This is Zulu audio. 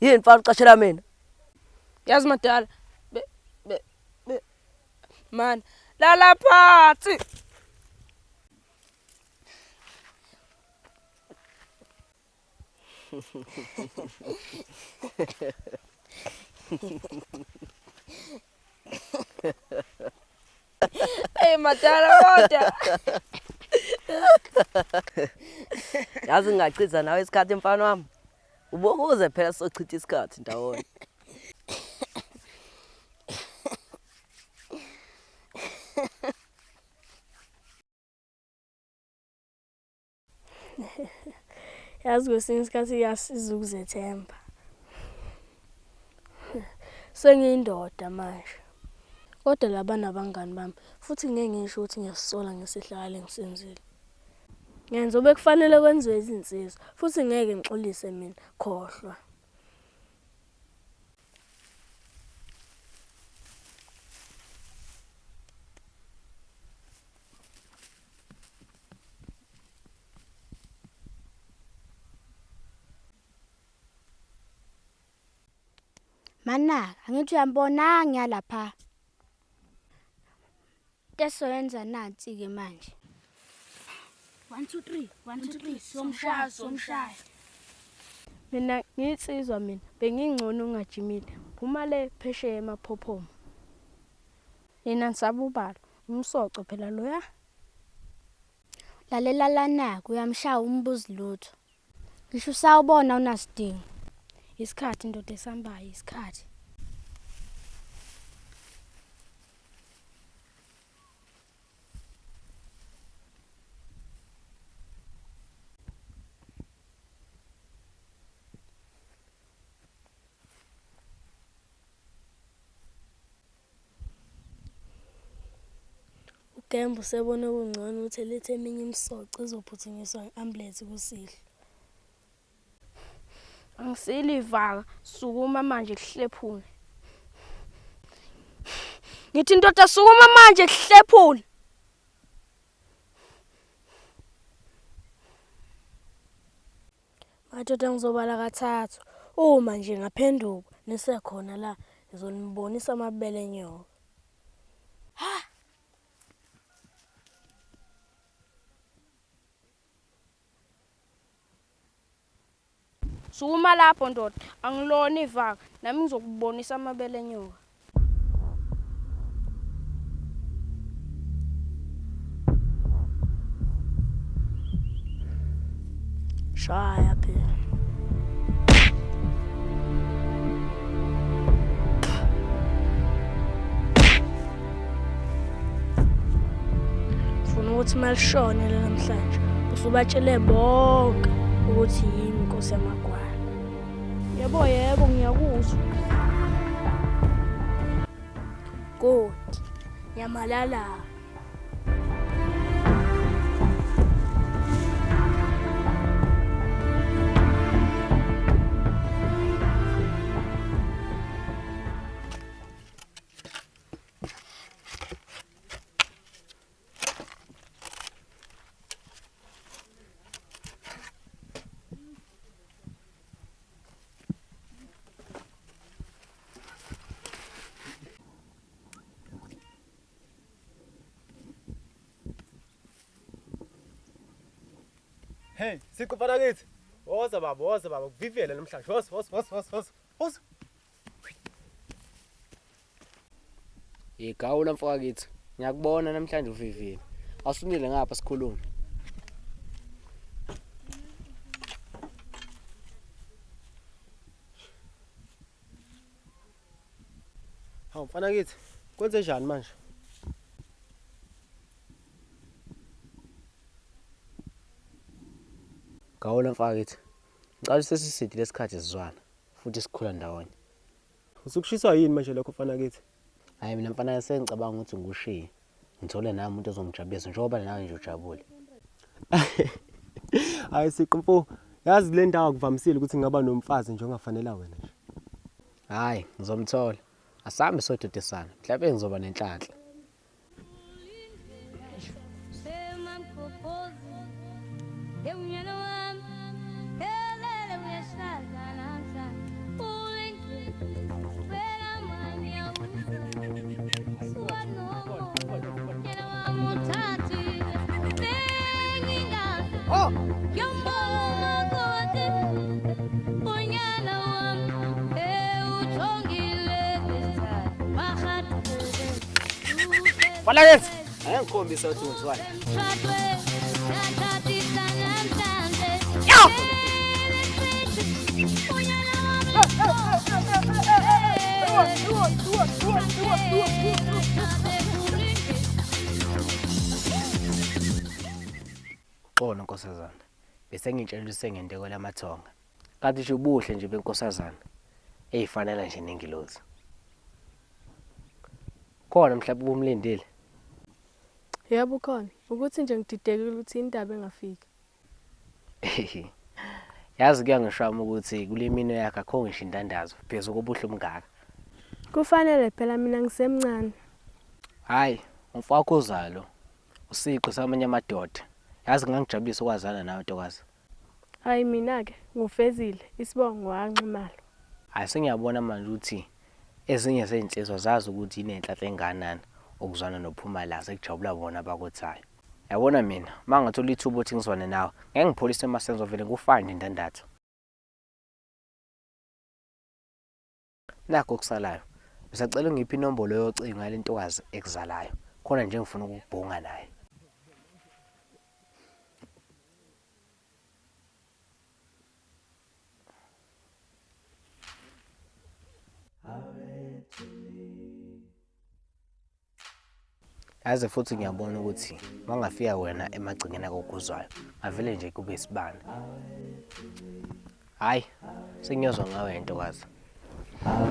Yini mfana ucashela mina? Yazi madala. Man, lala phansi. Hey madala kodwa. Yazi ngingachitha nawe isikhathi mfana wami. Ubokuze phela sochitha isikhathi ndawonye. Yazi kwesinye isikhathi iyasiza ukuzethemba. Sengiyindoda manje. Kodwa laba nabangani bami futhi ngeke ngisho ukuthi ngiyasola ngesihlakala ngisenzile. Ngenza obekufanele kwenziwe izinsizwa futhi ngeke ngixolise mina khohlwa. Manaka, angithi uyambona ngiyalapha. Tesoyenza nansi ke manje. 1 2 3 1 2 3 somshaya. Mina ngitsizwa mina bengingcono ungajimile. Phuma le phesheya emaphophomo. Yena nisabubala umsoco phela loya. Lalela lana kuyamshaya umbuzi lutho. Ngisho usawubona unasidingo. Isikhathi indoda esambayo isikhathi. Gembu sebone kungcono ukuthi lethe eminye imisoco izophuthunyiswa ngeambulance kusihle. Angisilivaka sukuma manje kuhlephule. Ngithi indoda sukuma manje kuhlephule. Madoda ngizobala kathathu. Uma nje ngaphenduka nisekhona la ngizonibonisa amabele enyoka. Sukuma lapho ndoda, angilona ivaka, nami ngizokubonisa amabele enyoka. Shaya phela. Ufuna ukuthi malishone namhlanje, usubatshele bonke ukuthi yimi inkosi yamagwala. Yebo ngiyakuzwa. Good. Yamalala. Hey, sikufana kithi. Woza baba, kuvivele namhlanje. Woza. Igawula mfaka kithi. Ngiyakubona namhlanje uvivile. Asunile ngapha sikhulume. Hawu mfana kithi. Kwenze njani manje? Gawula mfaka kithi. Ngicela sesisidi lesikhathi sizwana futhi sikhula ndawonye. Usukushiswa yini manje lokho mfana kithi? Hayi mina mfana sengicabanga ukuthi ngushiye. Ngithole nami umuntu ozongijabulisa njengoba nawe nje ujabule. Hayi siqumpo, yazi le ndawo akuvamisile ukuthi ngaba nomfazi nje ongafanela wena nje. Hayi, ngizomthola. Asambe sododa sana. Mhlawumbe ngizoba nenhlanhla. Fala lenzi. Ayangikhombisa ukuthi wenziwani. Xolo nkosazana. Bese ngitshelise ngendeko lamathonga. Kanti nje ubuhle nje benkosazana. Eyifanela nje nengilozi. Khona mhlawumbe ubumlindile. Yebo khona. Ukuthi nje ngididekile ukuthi indaba engafiki. Yazi kuyangishama ukuthi kule mino yakhe akho ngisho indandazo phezulu kobuhle umngaka. Kufanele phela mina ngisemncane. Hayi, umfowakho uzalo. Usiqo samanye amadoda. Yazi ngangijabulisa ukwazana nawe ntokazi. Hayi mina ke ngufezile isibongo wanximalo. Hayi sengiyabona manje ukuthi ezinye zezinsizwa zazi ukuthi inenhlanhla enganani okuzwana nophumala sekujabula bona abakothayo. Yabona mina mangathola ithuba ukuthi ngizwane nawe ngeke ngipholise emasenzo vele ngufane indandatho. Nakho kusalayo. Bisacela ngiphi inombolo yocingo yalentokazi ekuzalayo. Khona nje ngifuna ukubhunga naye. Yazi futhi ngiyabona ukuthi mangafika wena emagcingeni akokuzwayo avele nje kube isibani. Hayi sengiyozwa ngawe ntokazi. How